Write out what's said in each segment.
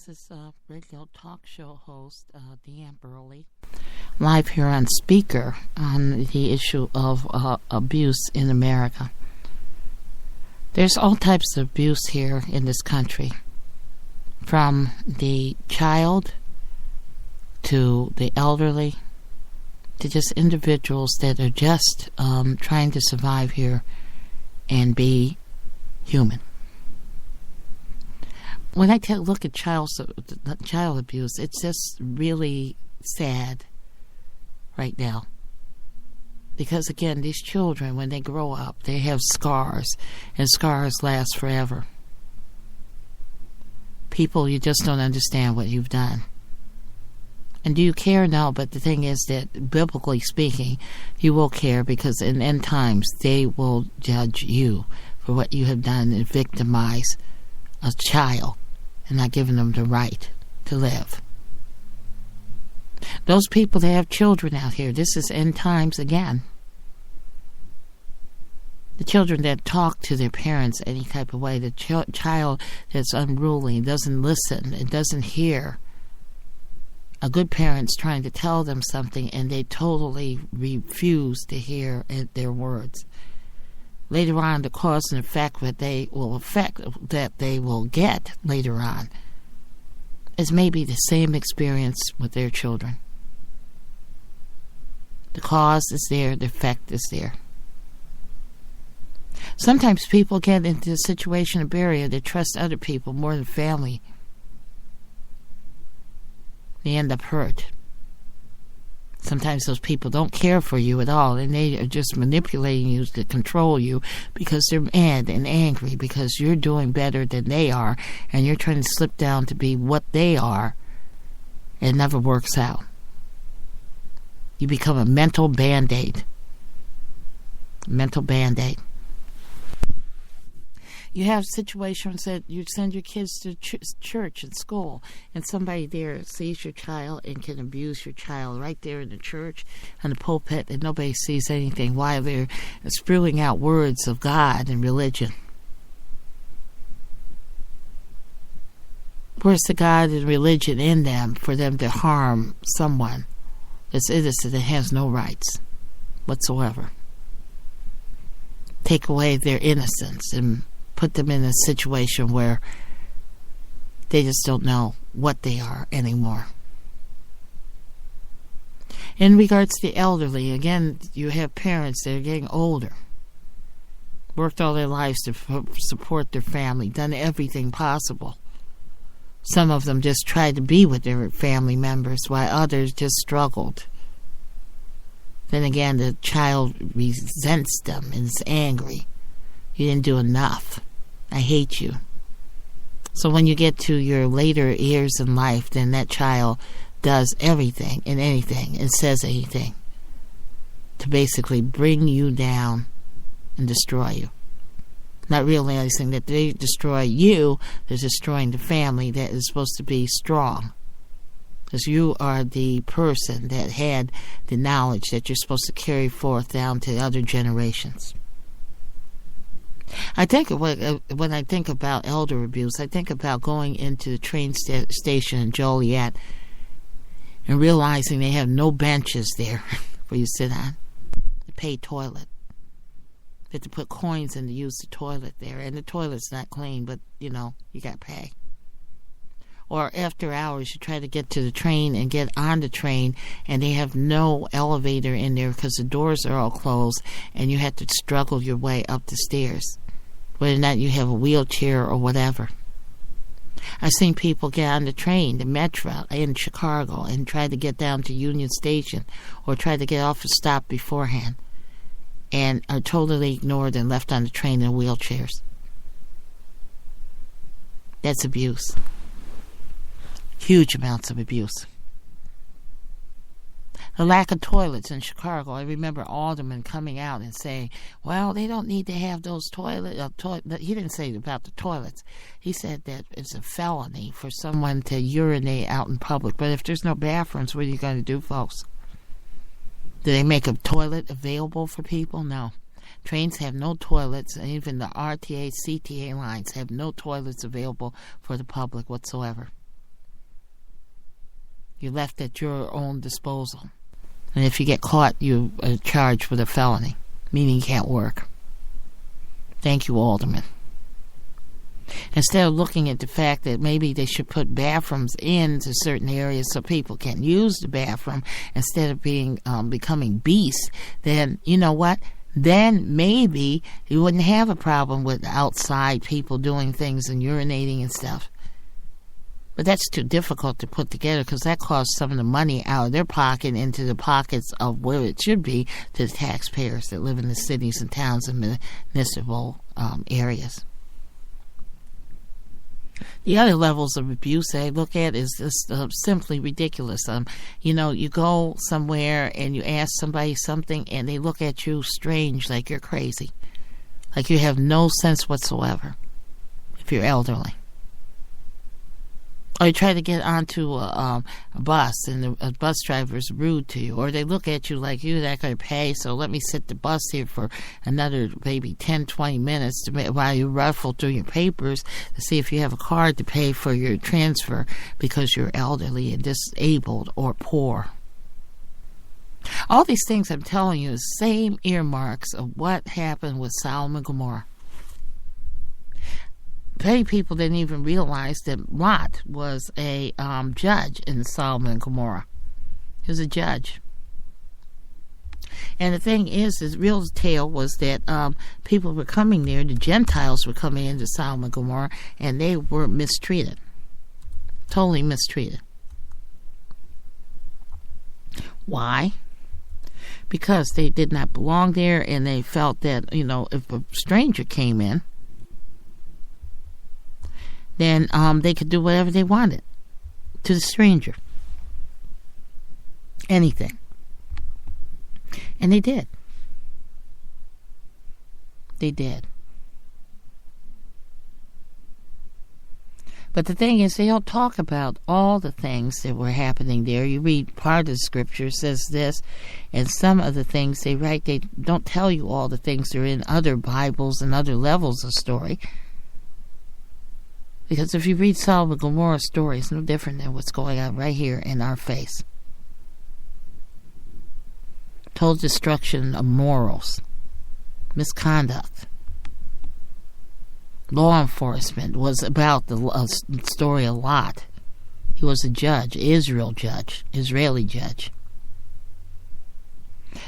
This is radio talk show host D'Anne Burley, live here on Spreaker on the issue of abuse in America. There's all types of abuse here in this country, from the child to the elderly to just individuals that are just trying to survive here and be human. When I look at child abuse, it's just really sad right now. Because again, these children, when they grow up, they have scars, and scars last forever. People, you just don't understand what you've done. And do you care? No, but the thing is that, biblically speaking, you will care, because in end times, they will judge you for what you have done and victimize a child and not giving them the right to live. Those people that have children out here, this is end times again. The children that talk to their parents any type of way, the child that's unruly, doesn't listen, and doesn't hear a good parent's trying to tell them something, and they totally refuse to hear their words. Later on, the cause and effect that they will get later on is maybe the same experience with their children. The cause is there, the effect is there. Sometimes people get into a situation of barrier. They trust other people more than family. They end up hurt. Sometimes those people don't care for you at all, and they are just manipulating you to control you because they're mad and angry because you're doing better than they are, and you're trying to slip down to be what they are. It never works out. You become a mental band-aid. Mental band-aid. You have situations that you send your kids to church and school, and somebody there sees your child and can abuse your child right there in the church, on the pulpit, and nobody sees anything while they're spewing out words of God and religion. Where's the God and religion in them for them to harm someone that's innocent and has no rights whatsoever? Take away their innocence and put them in a situation where they just don't know what they are anymore. In regards to the elderly, again, you have parents that are getting older, worked all their lives to support their family, done everything possible. Some of them just tried to be with their family members, while others just struggled. Then again, the child resents them and is angry. You didn't do enough. I hate you. So when you get to your later years in life, then that child does everything and anything and says anything to basically bring you down and destroy you. Not realizing that they destroy you, they're destroying the family that is supposed to be strong. Because you are the person that had the knowledge that you're supposed to carry forth down to other generations. I think when I think about elder abuse, I think about going into the train station in Joliet and realizing they have no benches there where you sit on. The paid toilet. You have to put coins in to use the toilet there, and the toilet's not clean, but you got to pay. Or after hours, you try to get to the train and get on the train, and they have no elevator in there because the doors are all closed, and you have to struggle your way up the stairs, whether or not you have a wheelchair or whatever. I've seen people get on the train, the Metro in Chicago, and try to get down to Union Station or try to get off a stop beforehand, and are totally ignored and left on the train in wheelchairs. That's abuse. Huge amounts of abuse. The lack of toilets in Chicago. I remember aldermen coming out and saying, well, they don't need to have those toilets. He didn't say about the toilets. He said that it's a felony for someone to urinate out in public. But if there's no bathrooms, what are you going to do, folks? Do they make a toilet available for people? No. Trains have no toilets, and even the RTA, CTA lines have no toilets available for the public whatsoever. You're left at your own disposal. And if you get caught, you are charged with a felony, meaning you can't work. Thank you, Alderman. Instead of looking at the fact that maybe they should put bathrooms into certain areas so people can use the bathroom instead of becoming beasts, then you know what? Then maybe you wouldn't have a problem with outside people doing things and urinating and stuff. But that's too difficult to put together because that costs some of the money out of their pocket into the pockets of where it should be to the taxpayers that live in the cities and towns and municipal areas. The other levels of abuse I look at is just simply ridiculous. You go somewhere and you ask somebody something and they look at you strange, like you're crazy, like you have no sense whatsoever if you're elderly. Or you try to get onto a bus and the bus driver is rude to you. Or they look at you like you're not going to pay, so let me sit the bus here for another maybe 10, 20 minutes while you ruffle through your papers to see if you have a card to pay for your transfer because you're elderly and disabled or poor. All these things I'm telling you is same earmarks of what happened with Sodom and Gomorrah. Many people didn't even realize that Lot was a judge in Sodom and Gomorrah. He was a judge. And the thing is, the real tale was that people were coming there, the Gentiles were coming into Sodom and Gomorrah, and they were mistreated. Totally mistreated. Why? Because they did not belong there, and they felt that, if a stranger came in, then they could do whatever they wanted to the stranger. Anything. And they did. They did. But the thing is, they don't talk about all the things that were happening there. You read part of the scripture says this, and some of the things they write, they don't tell you all the things that are in other Bibles and other levels of story. Because if you read Sodom and Gomorrah story, it's no different than what's going on right here in our face. Total destruction of morals, misconduct. Law enforcement was about the story a lot. He was a judge, Israeli judge.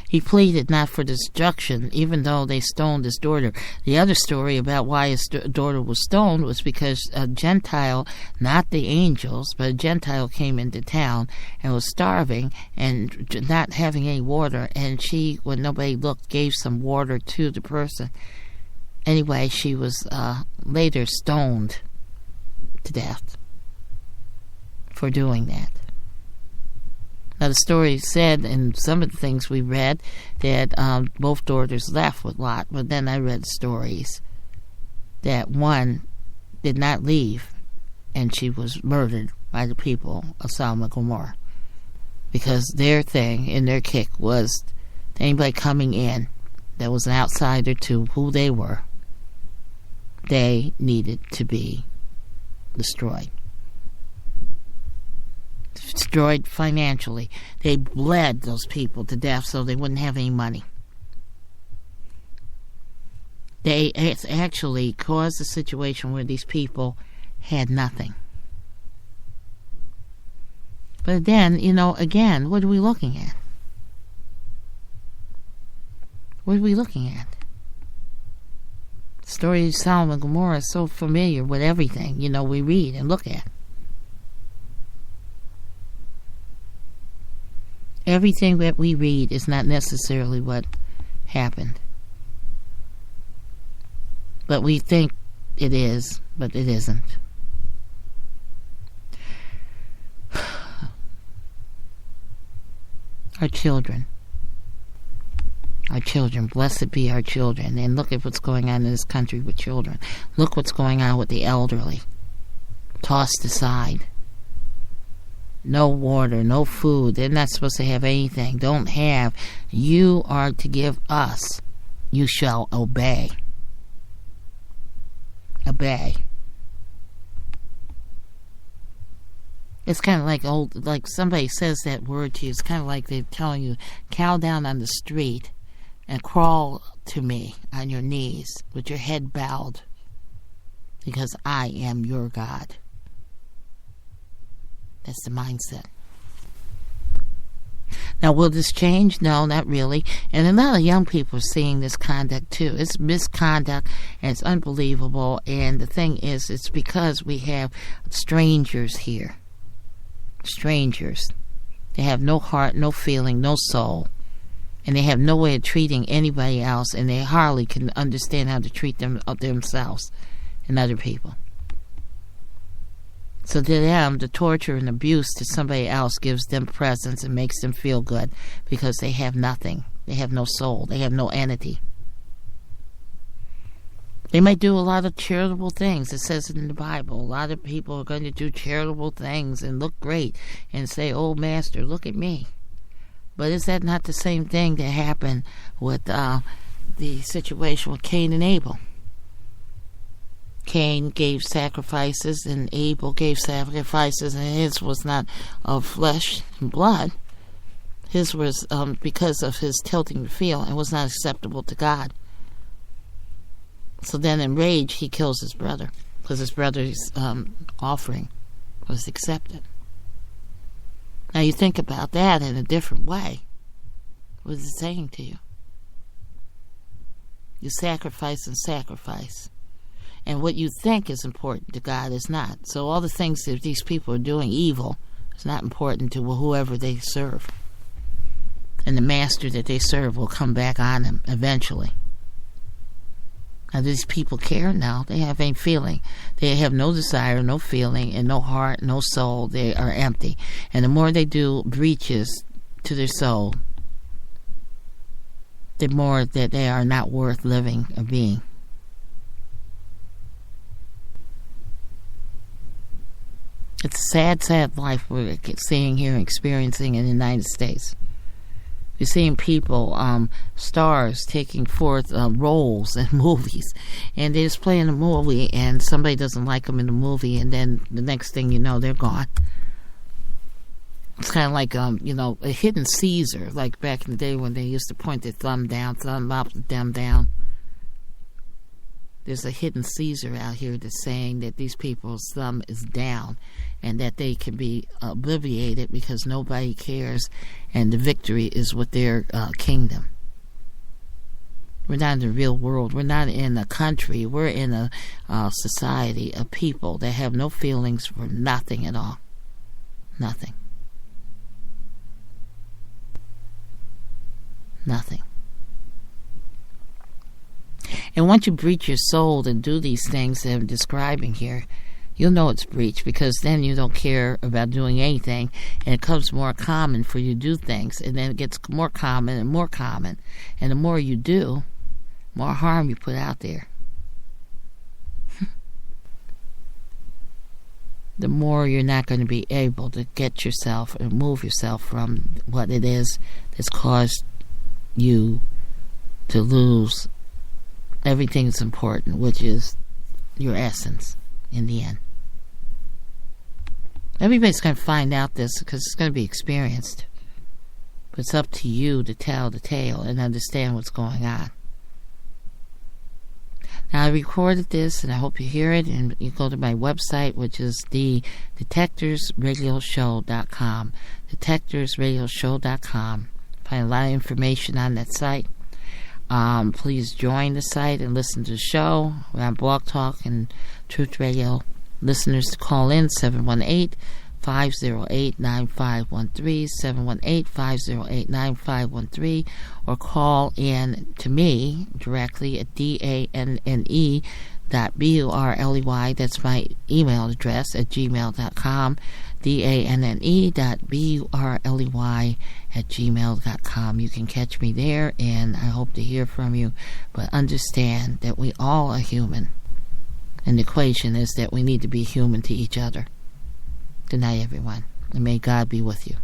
He pleaded not for destruction, even though they stoned his daughter. The other story about why his daughter was stoned was because a Gentile, not the angels, but a Gentile came into town and was starving and not having any water. And she, when nobody looked, gave some water to the person. Anyway, she was later stoned to death for doing that. Now, the story said, in some of the things we read, that both daughters left with Lot. But then I read stories that one did not leave, and she was murdered by the people of Sodom and Gomorrah. Because their thing and their kick was anybody coming in that was an outsider to who they were, they needed to be destroyed. Destroyed financially. They bled those people to death so they wouldn't have any money. They actually caused a situation where these people had nothing. But then, again, what are we looking at? What are we looking at? The story of Sodom and Gomorrah is so familiar with everything, we read and look at. Everything that we read is not necessarily what happened. But we think it is, but it isn't. Our children, blessed be our children. And look at what's going on in this country with children. Look what's going on with the elderly. Tossed aside. No water, no food. They're not supposed to have anything. Don't have. You are to give us. You shall obey. Obey. It's kind of like somebody says that word to you. It's kind of like they're telling you, cow down on the street and crawl to me on your knees with your head bowed, because I am your God. That's the mindset. Now, will this change? No, not really. And a lot of young people are seeing this conduct too. It's misconduct, and it's unbelievable. And the thing is, it's because we have strangers here. Strangers. They have no heart, no feeling, no soul. And they have no way of treating anybody else, and they hardly can understand how to treat themselves and other people. So to them, the torture and abuse to somebody else gives them presence and makes them feel good, because they have nothing. They have no soul. They have no entity. They might do a lot of charitable things. It says it in the Bible. A lot of people are going to do charitable things and look great and say, "Oh, Master, look at me." But is that not the same thing that happened with the situation with Cain and Abel? Cain gave sacrifices and Abel gave sacrifices, and his was not of flesh and blood. His was because of his tilting the field and was not acceptable to God. So then in rage, he kills his brother because his brother's offering was accepted. Now you think about that in a different way. What is it saying to you? You sacrifice and sacrifice. And what you think is important to God is not. So all the things that these people are doing evil is not important to whoever they serve. And the master that they serve will come back on them eventually. Now, do these people care? No, they have any feeling. They have no desire, no feeling, and no heart, no soul. They are empty. And the more they do breaches to their soul, the more that they are not worth living or being. It's a sad, sad life we're seeing here and experiencing in the United States. We're seeing people, stars, taking forth roles in movies. And they're just playing a movie, and somebody doesn't like them in the movie, and then the next thing you know, they're gone. It's kind of like, a hidden Caesar, like back in the day when they used to point their thumb down, thumb up, thumb down. There's a hidden Caesar out here that's saying that these people's thumb is down and that they can be obliterated because nobody cares, and the victory is with their kingdom. We're not in the real world. We're not in a country. We're in a society of people that have no feelings for nothing at all. Nothing. Nothing. And once you breach your soul and do these things that I'm describing here, you'll know it's breached, because then you don't care about doing anything, and it becomes more common for you to do things, and then it gets more common and more common. And the more you do, more harm you put out there. The more you're not going to be able to get yourself and move yourself from what it is that's caused you to lose everything that's important, which is your essence in the end. Everybody's going to find out this because it's going to be experienced. But it's up to you to tell the tale and understand what's going on. Now, I recorded this, and I hope you hear it, and you go to my website, which is the detectorsradioshow.com. detectorsradioshow.com. Find a lot of information on that site. Please join the site and listen to the show. We're on Blog Talk and Truth Radio. Listeners to call in 718-508-9513, 718-508-9513, or call in to me directly at DANNE.BURLEY. That's my email address at gmail.com, DANNE.BURLEY@gmail.com. You can catch me there, and I hope to hear from you. But understand that we all are human. And the equation is that we need to be human to each other. Good night, everyone. And may God be with you.